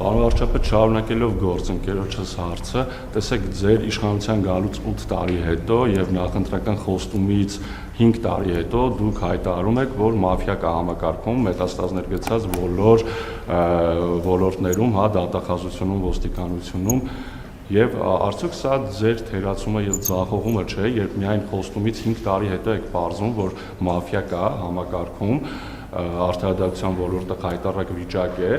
Պարոն վարչապետ, շարունակելով գործընկերոջս հարցը, տեսեք, ձեր իշխանության գալուց 8 տարի հետո եւ նախընտրական խոստումից 5 տարի հետո դուք հայտարարում եք, որ մաֆիա կա համակարգում մետաստազներ գցած բոլոր ոլորտներում, հա, դատախազությունում, ոստիկանությունում, եւ արդյոք սա ձեր թերացումը եւ ձախողումը չէ, երբ միայն խոստումից 5 տարի հետո եք պարզում, որ մաֆիա կա համակարգում, արդարադատության ոլորտը խայտառակ վիճակ է,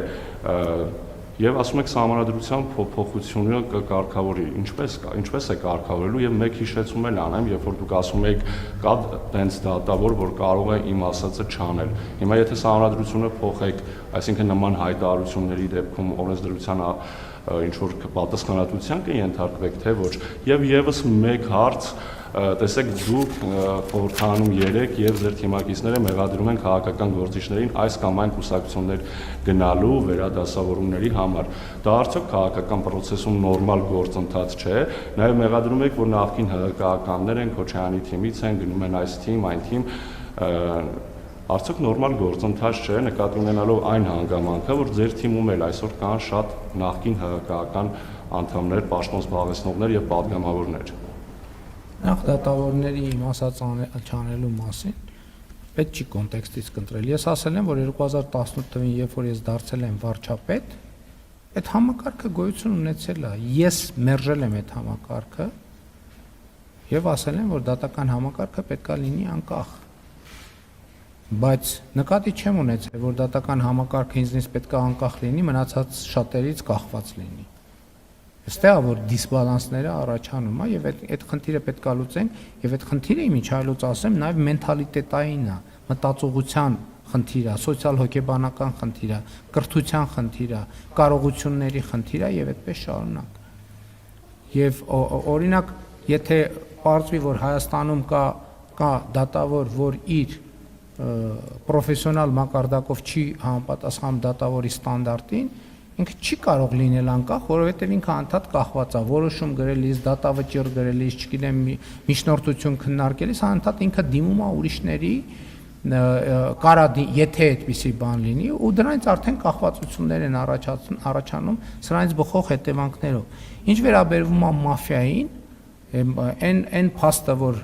եւ ասում եք սահմանադրության փոփոխությունը կկարգավորի, ինչպես է կարգավորելու եւ մեկ հիշեցում էլ անեմ, երբ որ դուք ասում եք կա տենց դատավոր, որ կարող է իմ ասածը չանել։ Հիմա եթե սահմանադրությունը փոխեք, այսինքն նման հայտարարությունների դեպքում օրենսդրության ինչ որ պատասխանատվության կենթարկվեք, թե ոչ։ Եվ եւս մեկ հարց, տեսեք, դուք խորհրդանում 3 եւ ձեր թիմակիցները մեղադրում են քաղաքական գործիչներին այս կամ այն կուսակցություններ գնալու վերադասավորումների համար։ Դա արդյոք քաղաքական process-ում նորմալ գործընթաց չէ։ Նաեւ մեղադրում եք, որ նախկին ՀԿ-ականներ են, Քոչարյանի թիմից են, գնում են այս թիմ, այն թիմ, արդյոք նորմալ գործընթաց չէ, նկատի ունենալով այն հանգամանքը, որ ձեր թիմում էլ այսօր կան շատ նախկին ՀԿ-ական անդամներ, պաշտոն զբաղեցնողներ եւ պատգամավորներ։ Նախ դատավորների իմ ասած չանելու մասին պետք չի կոնտեքստից կընտրել։ Ես ասել եմ, որ 2018 թվականին, երբ որ ես դարձել եմ վարչապետ, այդ համակարգը գոյություն ունեցել է։ Ես մերժել եմ այդ համակարգը եւ ասել եմ, որ դատական համակարգը պետք է լինի անկախ։ Բայց նկատի չեմ ունեցել, որ դատական համակարգը ինձնից պետք է անկախ լինի, մնացած շատերից կախված լինի։ Այստեղ է որ դիսբալանսները առաջանում է եւ այդ խնդիրը պետք է լուծենք եւ այդ խնդիրը իմիջայլոց ասեմ նաեւ մենթալիտետային է, մտածողության խնդիր է, սոցիալ-հոգեբանական խնդիր է, կրթության խնդիր է, կարողությունների խնդիր է եւ այդպես շարունակ։ Եվ օրինակ, եթե պարզվի, որ Հայաստանում կա դատավոր, որ իր պրոֆեսիոնալ մակարդակով չի համապատասխանում դատավորի ստանդարտին, ինքը չի կարող լինել անկախ, որովհետև ինքը անդադ կախված է, որոշում գրելիս, դատավճիռ գրելիս, չգիտեմ, միջնորդություն քննարկելիս, անդադ ինքը դիմում է ուրիշների, կարա եթե այդպիսի բան լինի, ու դրանից արդեն կախվածություններ են առաջանում սրանից բխող հետևանքներով։ Ինչ վերաբերվում է մաֆիային, այն փաստը, որ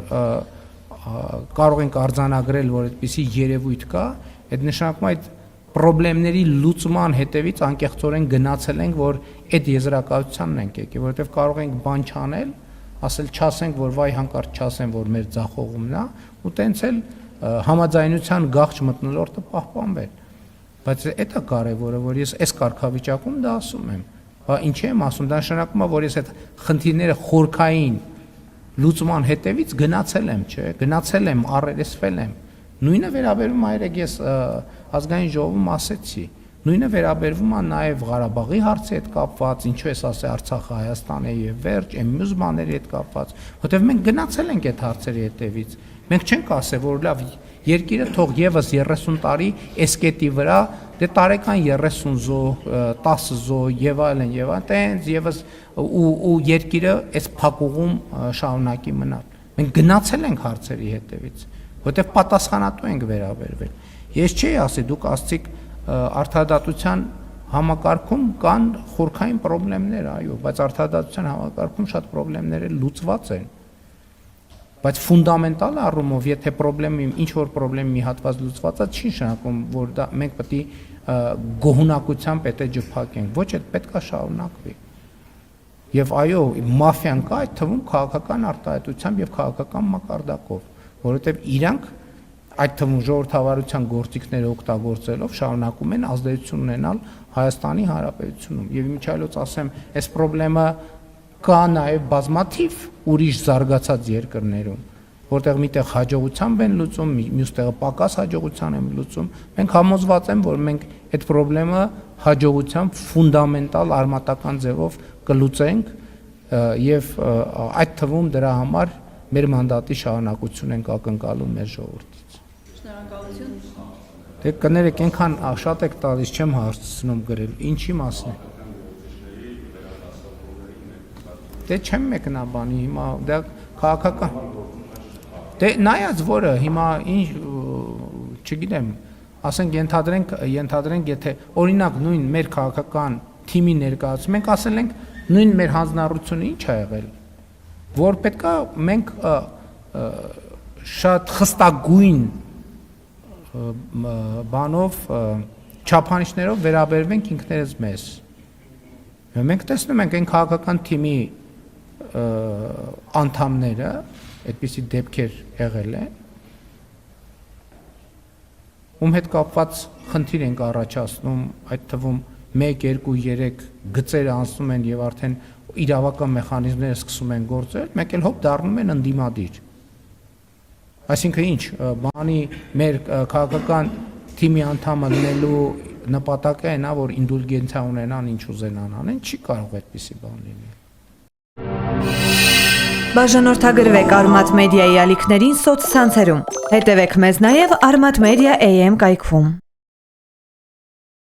կարող ենք արձանագրել, որ այդպիսի երևույթ կա, այդ նշանակում է այդ պրոբլեմների լուծման հետևից անկեղծորեն գնացել ենք, որ այդ եզրակացությանն ենք եկել, որովհետև կարող ենք բան չանել, ասել չասենք, որ վայ հանկարծ չասեն, որ մեր ձախողումն է, ու տենց էլ համաձայնության գաղջ մթնոլորտը պահպանվել։ Բայց դա է կարևորը, որ ես այս կարգավիճակում դա ասում եմ։ Բա ինչի եմ ասում, դա նշանակում է, որ ես այդ խնդիրները խորքային լուծման հետևից գնացել եմ, չէ, գնացել եմ, առերեսվել եմ։ Նույնը վերաբերվում է, երեք ես ազգային ժողովում ասեցի, նույնը վերաբերվում է նաև Ղարաբաղի հարցի հետ կապված, ինչու ես ասել Արցախը Հայաստան է եւ վերջ, այն մյուս բաների հետ կապված, որտեղ մենք գնացել ենք այդ հարցերի հետևից։ Մենք չենք ասել, որ լավ երկիրը թող եւս 30 տարի էսկետի վրա, դե տարեկան 30 զո, 10 զո եւ այլն, տենց եւս ու երկիրը այս փակուղում շարունակի մնալ։ Մենք գնացել ենք հարցերի հետևից, որտեղ պատասխանատու ենք վերաբերվել։ Ես չի ասի, դուք ասցիք արդարադատության համակարգում կան խորքային խնդիրներ, այո, բայց արդարադատության համակարգում շատ խնդիրներ լուծված են։ Բայց ֆունդամենտալ առումով, եթե ինչ որ խնդրեմ մի հատված լուծված է, չի նշանակում, որ դա մենք պետք է գոհունակությամբ պետք է ջփակենք, ոչ, այդ պետք է շարունակվի։ Եվ այո, մաֆիան կա այդ թվում քաղաքական արտահայտությամբ եւ քաղաքական մակարդակով, որովհետեւ իրանք այդ թվում ժողովրդավարության գործիքները օգտագործելով շարունակում են ազդեցություն ունենալ Հայաստանի Հանրապետությունում։ Եվ իմիջայլոց ասեմ, այս խնդրեմը կա նաև բազմաթիվ ուրիշ զարգացած երկրներում, որտեղ միտեղ հաջողությամբ են լուծում, մյուս տեղը պակաս հաջողության են լուծում։ Մենք համոզված ենք, որ մենք այդ խնդրեմը հաջողությամբ ֆունդամենտալ արմատական ձևով կլուծենք եւ այդ թվում դրա համար մեր մանդատի շարունակություն ենք ակնկալում մեր ժողովրդից։ Շնորհակալություն։ Դե կներեք, այնքան շատ եք տալիս, չեմ հարցնում գրել, ինչի մասին։ Դե չեմ մեկնաբանի, հիմա դա քաղաքական։ Դե նայած որը հիմա ինչ, չգիտեմ, ասենք ենթադրենք, եթե օրինակ նույն մեր քաղաքական թիմի ներկայացում, մենք ասել ենք նույն մեր հանձնառությունը ինչ է եղել, որ պետքա մենք շատ խստագույն բանով չափանիշներով վերաբերվենք ինքներս մեզ։ Մենք տեսնում ենք այն քաղաքական թիմի անդամները, այդպիսի դեպքեր եղել են, ում հետ կապված խնդիր ենք առաջացնում, այդ թվում 1, 2, 3 գծեր անցնում են եւ արդեն իրավական մեխանիզմները սկսում են գործել, մեկ էլ հոբ դառնում են ընդդիմադիր։ Այսինքն ինչ, բանի մեր քաղաքական թիմի անդամը լինելու նպատակը այն է, որ ինդուլգենցիա ունենան, ինչ ուզենան անեն, չի կարող այդպիսի բան լինել։ Բաժանորդագրվեք Արմատ մեդիայի ալիքներին սոցցանցերում։ Հետևեք մեզ նաև Armat Media AM կայքում։